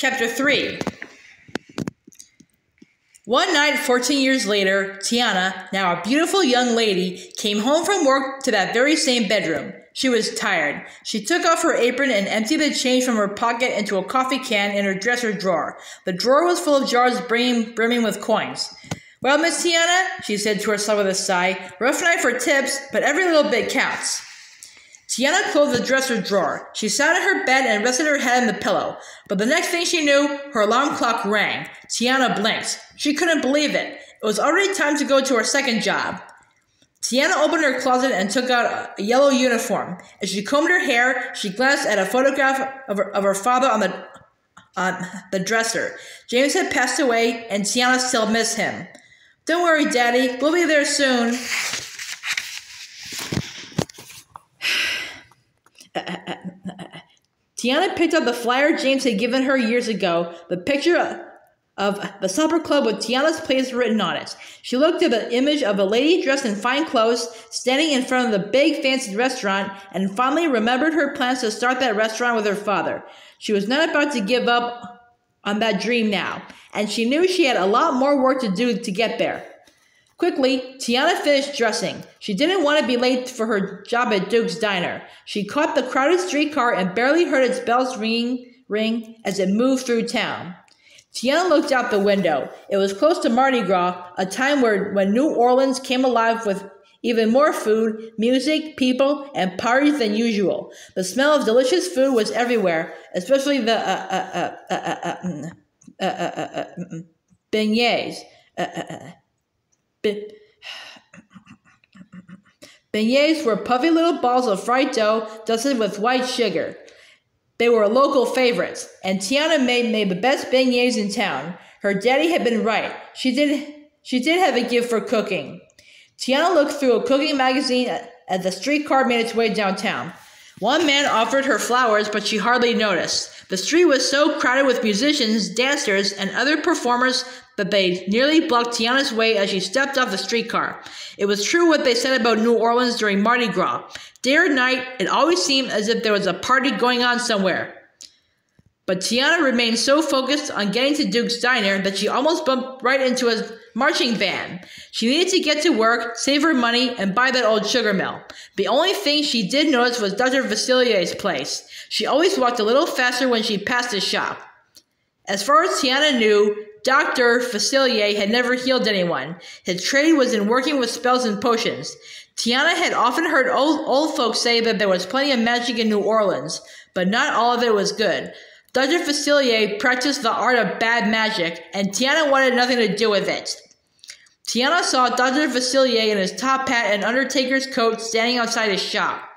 Chapter 3. One night, 14 years later, Tiana, now a beautiful young lady, came home from work to that very same bedroom. She was tired. She took off her apron and emptied the change from her pocket into a coffee can in her dresser drawer. The drawer was full of jars brimming with coins. "Well, Miss Tiana," she said to herself with a sigh, "rough night for tips, but every little bit counts." Tiana closed the dresser drawer. She sat on her bed and rested her head on the pillow. But the next thing she knew, her alarm clock rang. Tiana blinked. She couldn't believe it. It was already time to go to her second job. Tiana opened her closet and took out a yellow uniform. As she combed her hair, she glanced at a photograph of her father on the dresser. James had passed away, and Tiana still missed him. "Don't worry, Daddy. We'll be there soon." Tiana picked up the flyer James had given her years ago, the picture of the supper club with Tiana's place written on it. She looked at the image of a lady dressed in fine clothes, standing in front of the big fancy restaurant, and finally remembered her plans to start that restaurant with her father. She was not about to give up on that dream now, and she knew she had a lot more work to do to get there. Quickly, Tiana finished dressing. She didn't want to be late for her job at Duke's Diner. She caught the crowded streetcar and barely heard its bells ring as it moved through town. Tiana looked out the window. It was close to Mardi Gras, a time when New Orleans came alive with even more food, music, people, and parties than usual. The smell of delicious food was everywhere, especially the beignets. Beignets were puffy little balls of fried dough dusted with white sugar. They were local favorites, and Tiana made the best beignets in town. Her daddy had been right. She did have a gift for cooking. Tiana looked through a cooking magazine as the streetcar made its way downtown. One man offered her flowers, but she hardly noticed. The street was so crowded with musicians, dancers, and other performers that they nearly blocked Tiana's way as she stepped off the streetcar. It was true what they said about New Orleans during Mardi Gras. Day or night, it always seemed as if there was a party going on somewhere. But Tiana remained so focused on getting to Duke's Diner that she almost bumped right into a marching band. She needed to get to work, save her money, and buy that old sugar mill. The only thing she did notice was Dr. Facilier's place. She always walked a little faster when she passed his shop. As far as Tiana knew, Dr. Facilier had never healed anyone. His trade was in working with spells and potions. Tiana had often heard old folks say that there was plenty of magic in New Orleans, but not all of it was good. Dr. Facilier practiced the art of bad magic, and Tiana wanted nothing to do with it. Tiana saw Dr. Facilier in his top hat and undertaker's coat standing outside his shop.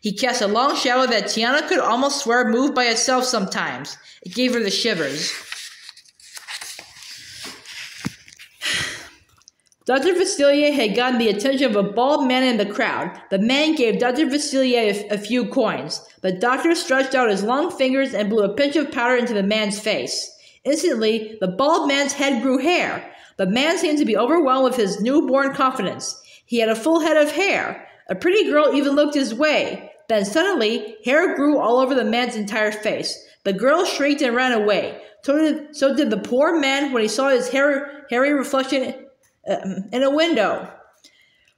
He cast a long shadow that Tiana could almost swear moved by itself sometimes. It gave her the shivers. Dr. Facilier had gotten the attention of a bald man in the crowd. The man gave Dr. Facilier a few coins. The doctor stretched out his long fingers and blew a pinch of powder into the man's face. Instantly, the bald man's head grew hair. The man seemed to be overwhelmed with his newborn confidence. He had a full head of hair. A pretty girl even looked his way. Then suddenly, hair grew all over the man's entire face. The girl shrieked and ran away. So did the poor man when he saw his hairy reflection in a window.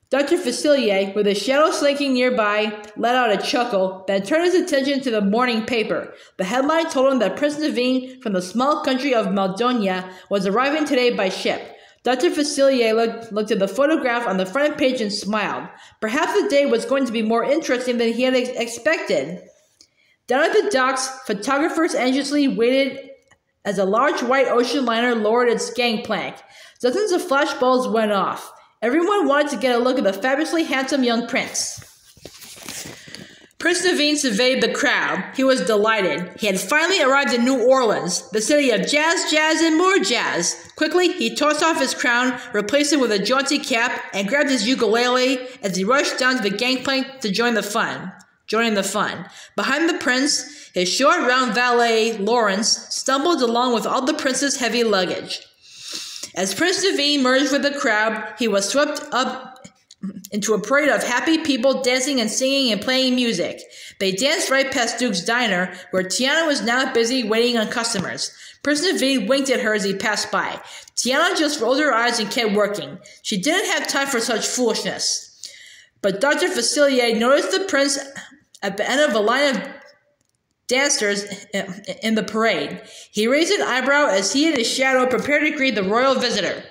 Dr. Facilier, with a shadow slinking nearby, let out a chuckle, then turned his attention to the morning paper. The headline told him that Prince Naveen from the small country of Maldonia was arriving today by ship. Dr. Facilier looked at the photograph on the front page and smiled. Perhaps the day was going to be more interesting than he had expected. Down at the docks, photographers anxiously waited as a large white ocean liner lowered its gangplank. Dozens of flashbulbs went off. Everyone wanted to get a look at the fabulously handsome young prince. Prince Naveen surveyed the crowd. He was delighted. He had finally arrived in New Orleans, the city of jazz, jazz, and more jazz. Quickly, he tossed off his crown, replaced it with a jaunty cap, and grabbed his ukulele as he rushed down to the gangplank to join the fun. Behind the prince, his short, round valet, Lawrence, stumbled along with all the prince's heavy luggage. As Prince Naveen merged with the crowd, he was swept up into a parade of happy people dancing and singing and playing music. They danced right past Duke's diner, where Tiana was now busy waiting on customers. President V winked at her as he passed by. Tiana just rolled her eyes and kept working. She didn't have time for such foolishness. But Dr. Facilier noticed the prince at the end of a line of dancers in the parade. He raised an eyebrow as he and his shadow prepared to greet the royal visitor.